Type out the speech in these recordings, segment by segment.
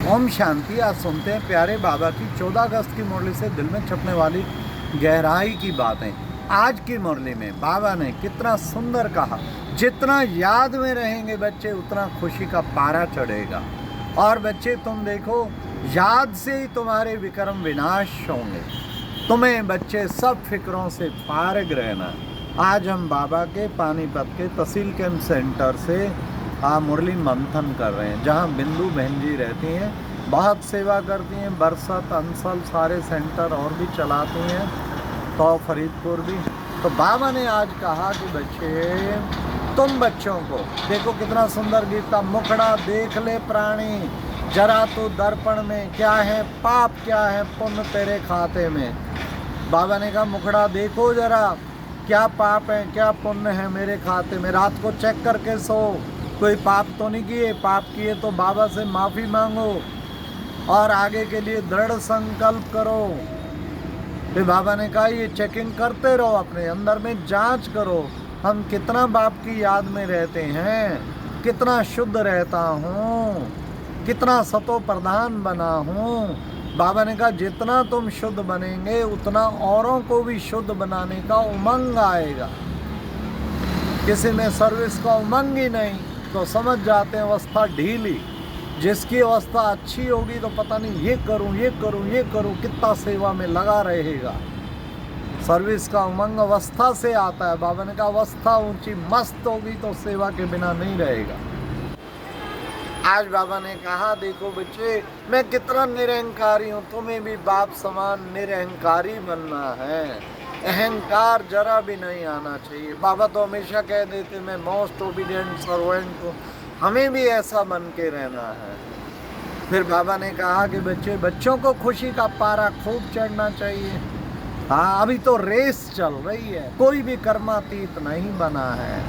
ओम शांति। आज सुनते हैं प्यारे बाबा की 14 अगस्त की मुरली से दिल में छपने वाली गहराई की बातें। आज की मुरली में बाबा ने कितना सुंदर कहा, जितना याद में रहेंगे बच्चे उतना खुशी का पारा चढ़ेगा। और बच्चे तुम देखो, याद से ही तुम्हारे विक्रम विनाश होंगे। तुम्हें बच्चे सब फिक्रों से फारिग रहना। आज हम बाबा के पानीपत के तहसील कैंप सेंटर से मुरली मंथन कर रहे हैं, जहां बिंदु बहन जी रहती हैं, बहुत सेवा करती हैं, बरसत अंसल सारे सेंटर और भी चलाती हैं, तो फरीदपुर भी। तो बाबा ने आज कहा कि बच्चे, तुम बच्चों को देखो कितना सुंदर गीत था, मुखड़ा देख ले प्राणी जरा तो दर्पण में, क्या है पाप क्या है पुण्य तेरे खाते में। बाबा ने कहा मुखड़ा देखो जरा, क्या पाप है क्या पुण्य है मेरे खाते में। रात को चेक करके सो, कोई पाप तो नहीं किए, पाप किए तो बाबा से माफ़ी मांगो और आगे के लिए दृढ़ संकल्प करो। फिर बाबा ने कहा ये चेकिंग करते रहो, अपने अंदर में जांच करो, हम कितना बाप की याद में रहते हैं, कितना शुद्ध रहता हूँ, कितना सतो प्रधान बना हूँ। बाबा ने कहा जितना तुम शुद्ध बनेंगे उतना औरों को भी शुद्ध बनाने का उमंग आएगा। किसी में सर्विस का उमंग ही नहीं तो समझ जाते हैं अवस्था ढीली। जिसकी अवस्था अच्छी होगी तो पता नहीं ये करूं ये करूं ये करूं, कितना सेवा में लगा रहेगा। सर्विस का उमंग अवस्था से आता है। बाबा ने कहा अवस्था ऊंची मस्त होगी तो सेवा के बिना नहीं रहेगा। आज बाबा ने कहा देखो बच्चे, मैं कितना निरहंकारी हूँ, तुम्हें भी बाप समान निरहंकारी बनना है, अहंकार जरा भी नहीं आना चाहिए। बाबा तो हमेशा कह देते मैं मोस्ट ओबीडिएंट सर्वेंट हूँ, हमें भी ऐसा बन के रहना है। फिर बाबा ने कहा कि बच्चों को खुशी का पारा खूब चढ़ना चाहिए। हाँ, अभी तो रेस चल रही है, कोई भी कर्मातीत नहीं बना है।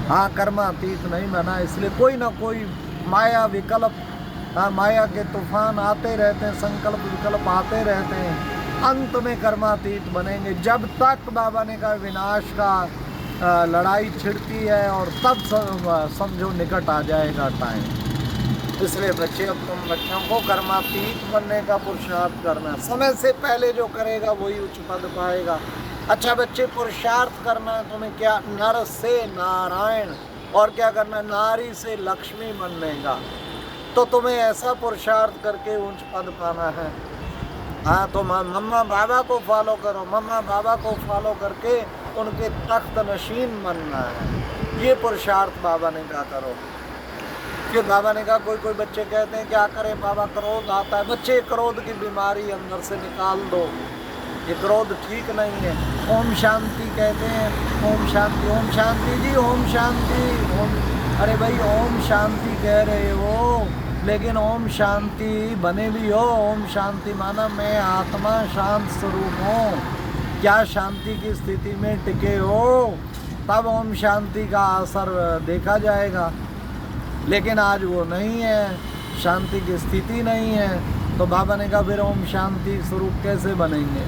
हाँ, कर्मातीत नहीं बना, इसलिए कोई ना कोई माया विकल्प, माया के तूफान आते रहते हैं, संकल्प विकल्प आते रहते हैं। अंत में कर्मातीत बनेंगे। जब तक बाबा ने कहा विनाश का लड़ाई छिड़ती है और तब समझो निकट आ जाएगा टाइम। इसलिए बच्चे, अब तुम बच्चों को कर्मातीत बनने का पुरुषार्थ करना। समय से पहले जो करेगा वही उच्च पद पाएगा। अच्छा बच्चे, पुरुषार्थ करना है तुम्हें क्या, नर से नारायण और क्या करना, नारी से लक्ष्मी बनने का। तो तुम्हें ऐसा पुरुषार्थ करके उच्च पद पाना है। हाँ, तो मम्मा बाबा को फॉलो करो, मम्मा बाबा को फॉलो करके उनके तख्त नशीन बनना है। ये पुरुषार्थ बाबा ने कहा करो। फिर बाबा ने कहा कोई बच्चे कहते हैं क्या करें बाबा, क्रोध आता है। बच्चे, क्रोध की बीमारी अंदर से निकाल दो, ये क्रोध ठीक नहीं है। ओम शांति कहते हैं, ओम शांति, ओम शांति जी, ओम शांति, ओम। अरे भाई ओम शांति कह रहे हो लेकिन ओम शांति बने भी हो। ओम शांति माना मैं आत्मा शांत स्वरूप हूँ। क्या शांति की स्थिति में टिके हो तब ओम शांति का असर देखा जाएगा। लेकिन आज वो नहीं है, शांति की स्थिति नहीं है। तो बाबा ने कहा फिर ओम शांति स्वरूप कैसे बनेंगे।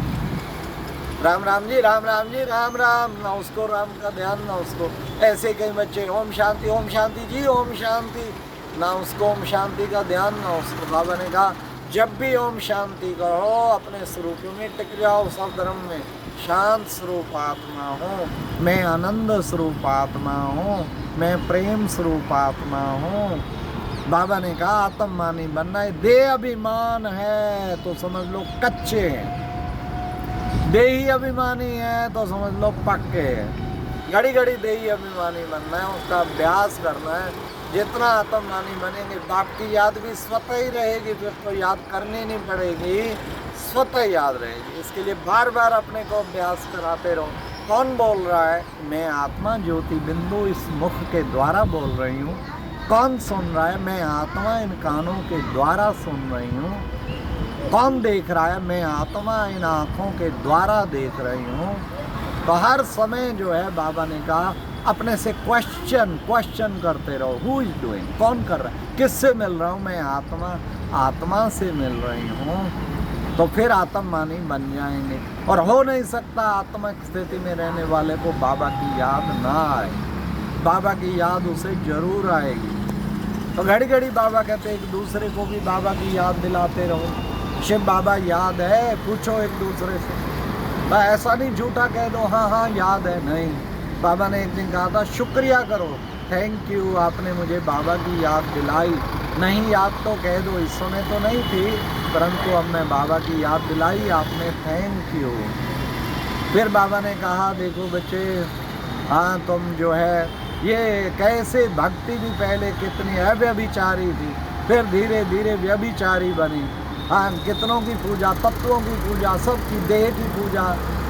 राम राम जी, राम राम जी, राम राम, ना उसको राम का ध्यान ना उसको। ऐसे कई बच्चे ओम शांति जी, ओम शांति, ना उसको ओम शांति का ध्यान ना उसको। बाबा ने कहा जब भी ओम शांति कहो अपने स्वरूप में टिक जाओ। सब धर्म में शांत स्वरूप आत्मा हूँ, मैं आनंद स्वरूप आत्मा हूँ, मैं प्रेम स्वरूप आत्मा हूँ। बाबा ने कहा आत्ममानी बनना है। देह अभिमान है तो समझ लो कच्चे हैं, देही अभिमानी है तो समझ लो पक्के हैं। घड़ी घड़ी देही अभिमानी बनना है, उसका अभ्यास करना है। जितना आत्ममानी बनेंगे बाप की याद भी स्वतः ही रहेगी, फिर तो याद करनी नहीं पड़ेगी, स्वतः याद रहेगी। इसके लिए बार बार अपने को अभ्यास कराते रहो। कौन बोल रहा है, मैं आत्मा ज्योति बिंदु इस मुख के द्वारा बोल रही हूँ। कौन सुन रहा है, मैं आत्मा इन कानों के द्वारा सुन रही हूँ। कौन देख रहा है, मैं आत्मा इन आँखों के द्वारा देख रही हूँ। तो हर समय जो है बाबा ने कहा अपने से क्वेश्चन करते रहो। हु इज डूइंग, कौन कर रहा है, किससे मिल रहा हूँ, मैं आत्मा से मिल रही हूँ। तो फिर आत्ममानी बन जाएंगे। और हो नहीं सकता आत्मिक स्थिति में रहने वाले को बाबा की याद ना आए। बाबा की याद उसे जरूर आएगी। तो घड़ी घड़ी बाबा कहते एक दूसरे को भी बाबा की याद दिलाते रहो। शिव बाबा याद है, पूछो एक दूसरे से। ऐसा नहीं झूठा कह दो हाँ हाँ याद है, नहीं। बाबा ने एक दिन कहा था शुक्रिया करो, थैंक यू, आपने मुझे बाबा की याद दिलाई। नहीं याद तो कह दो, इस समय तो नहीं थी, परंतु अब मैं बाबा की याद दिलाई आपने, थैंक यू। फिर बाबा ने कहा देखो बच्चे, हाँ तुम जो है ये कैसे भक्ति भी पहले कितनी अव्यभिचारी थी, फिर धीरे धीरे व्यभिचारी बनी। हाँ, कितनों की पूजा, तत्वों की पूजा, सबकी देह की पूजा,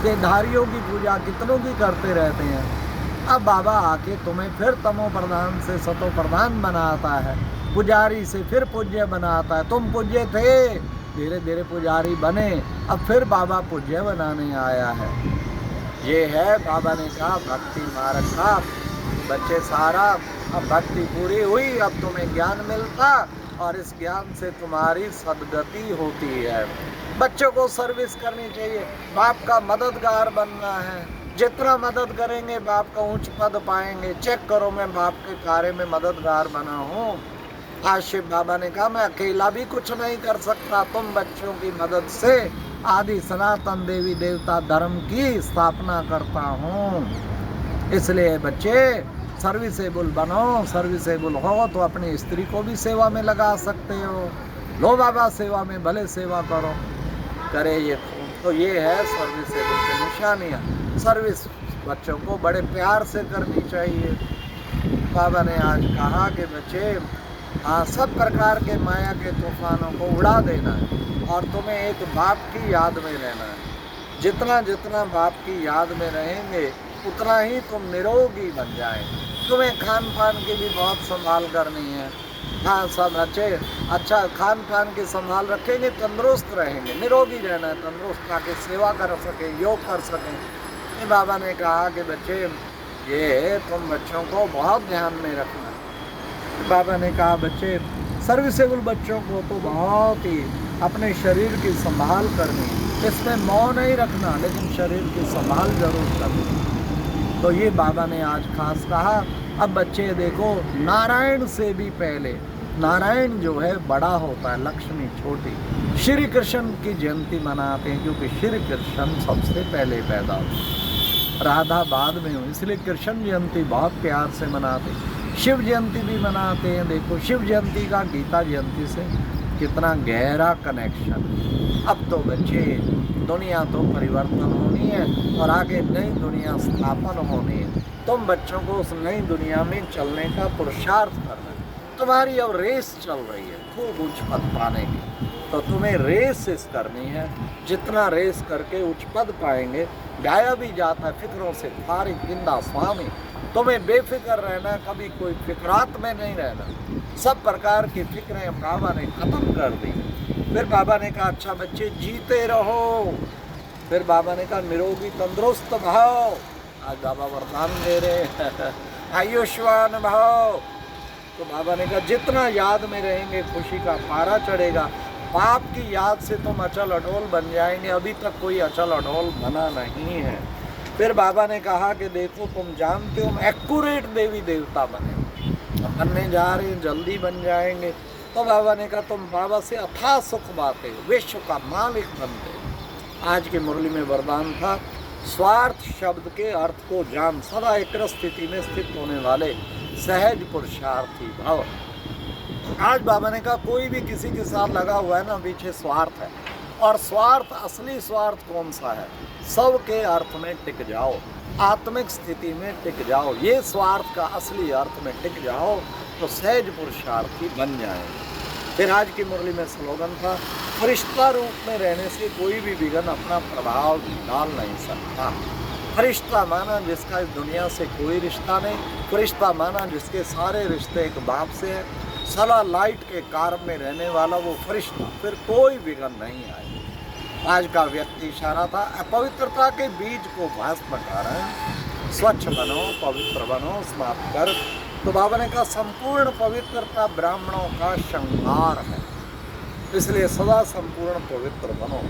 देहधारियों की पूजा कितनों की करते रहते हैं। अब बाबा आके तुम्हें फिर तमो प्रधान से सतो प्रधान बनाता है, पुजारी से फिर पूज्य बनाता है। तुम पूज्य थे, धीरे धीरे पुजारी बने, अब फिर बाबा पूज्य बनाने आया है। ये है बाबा ने कहा भक्ति मार्ग का। बच्चे सारा अब भक्ति पूरी हुई, अब तुम्हें ज्ञान मिलता और इस ज्ञान से तुम्हारी सदगति होती है। बच्चों को सर्विस करनी चाहिए, बाप का मददगार बनना है। जितना मदद करेंगे बाप का ऊंच पद पाएंगे। चेक करो, मैं बाप के कार्य में मददगार बना हूँ। आज शिव बाबा ने कहा मैं अकेला भी कुछ नहीं कर सकता, तुम बच्चों की मदद से आदि सनातन देवी देवता धर्म की स्थापना करता हूँ। इसलिए बच्चे सर्विसेबल बनो, सर्विसेबल हो तो अपनी स्त्री को भी सेवा में लगा सकते हो। लो बाबा सेवा में, भले सेवा करो, करे ये। तो ये है सर्विसेबल की निशानियाँ। सर्विस बच्चों को बड़े प्यार से करनी चाहिए। बाबा ने आज कहा कि बच्चे हाँ, सब प्रकार के माया के तूफानों को उड़ा देना है और तुम्हें एक बाप की याद में रहना है। जितना जितना बाप की याद में रहेंगे उतना ही तुम निरोगी बन जाए। तुम्हें खान पान की भी बहुत संभाल करनी है। हाँ, सब अच्छे अच्छा खान पान की संभाल रखेंगे, तंदुरुस्त रहेंगे, निरोगी रहना है, तंदुरुस्त, ताकि सेवा कर सकें, योग कर सकें। ये बाबा ने कहा कि बच्चे ये तुम बच्चों को बहुत ध्यान में रखना है। बाबा ने कहा बच्चे सर्विसेबल बच्चों को तो बहुत ही अपने शरीर की संभाल करनी है। इसमें मोह नहीं रखना, लेकिन शरीर की संभाल जरूर करनी। तो ये बाबा ने आज खास कहा। अब बच्चे देखो, नारायण से भी पहले नारायण जो है बड़ा होता है, लक्ष्मी छोटी। श्री कृष्ण की जयंती मनाते हैं क्योंकि श्री कृष्ण सबसे पहले पैदा हुए, राधा बाद में हुई, इसलिए कृष्ण जयंती बहुत प्यार से मनाते हैं। शिव जयंती भी मनाते हैं। देखो शिव जयंती का गीता जयंती से कितना गहरा कनेक्शन। अब तो बच्चे दुनिया तो परिवर्तन होनी है और आगे नई दुनिया स्थापन होनी है। तुम बच्चों को उस नई दुनिया में चलने का पुरुषार्थ करना है। तुम्हारी अब रेस चल रही है खूब उच्च पद पाने की, तो तुम्हें रेस करनी है। जितना रेस करके उच्च पद पाएंगे, गाया भी जाता है फिक्रों से फारिग जिंदा स्वामी। तुम्हें बेफिक्र रहना, कभी कोई फिक्रात में नहीं रहना। सब प्रकार की फिक्रें बाबा ने खत्म कर दी। फिर बाबा ने कहा अच्छा बच्चे जीते रहो। फिर बाबा ने कहा निरोगी तंदुरुस्त भाव। आज बाबा वरदान दे रहे आयुष्मान भाव। तो बाबा ने कहा जितना याद में रहेंगे खुशी का पारा चढ़ेगा। बाप की याद से तुम अचल अडोल बन जाएंगे। अभी तक कोई अचल अडोल बना नहीं है। फिर बाबा ने कहा कि देखो तुम जानते हो एक्यूरेट देवी देवता बने, बनने जा रहे हैं, जल्दी बन जाएंगे। तो बाबा ने कहा तुम बाबा से अथाह सुख बातें, विश्व का मालिक बनते। आज की मुरली में वरदान था स्वार्थ शब्द के अर्थ को जान, सदा एक स्थिति में स्थित होने वाले सहज पुरुषार्थी भव। आज बाबा ने कहा कोई भी किसी के साथ लगा हुआ है ना, पीछे स्वार्थ है। और स्वार्थ, असली स्वार्थ कौन सा है? सब के अर्थ में टिक जाओ, आत्मिक स्थिति में टिक जाओ। ये स्वार्थ का असली अर्थ में टिक जाओ तो सहज पुरुषार्थी बन जाए। फिर आज की मुरली में स्लोगन था फरिश्ता रूप में रहने से कोई भी विघ्न अपना प्रभाव डाल नहीं सकता। फरिश्ता माना जिसका इस दुनिया से कोई रिश्ता नहीं, फरिश्ता माना जिसके सारे रिश्ते एक बाप से है, सदा लाइट के कार में रहने वाला वो फरिश्ता, फिर कोई विघ्न नहीं आए। आज का व्यक्ति इशारा था अपवित्रता के बीज को भस्म कर स्वच्छ बनो, पवित्र बनो, समाप्त कर। तो बाबा ने कहा संपूर्ण पवित्रता ब्राह्मणों का श्रृंगार है, इसलिए सदा संपूर्ण पवित्र बनो।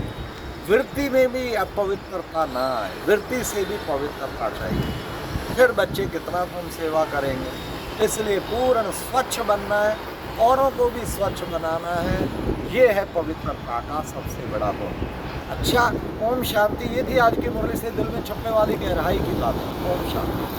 वृत्ति में भी अपवित्रता ना आए, वृत्ति से भी पवित्रता चाहिए। फिर बच्चे कितना तुम सेवा करेंगे, इसलिए पूर्ण स्वच्छ बनना है। औरों को भी स्वच्छ बनाना है। ये है पवित्रता का सबसे बड़ा गुण। अच्छा, ओम शांति। ये थी आज की मुरली से दिल में छपने वाली गहराई की बात। ओम शांति।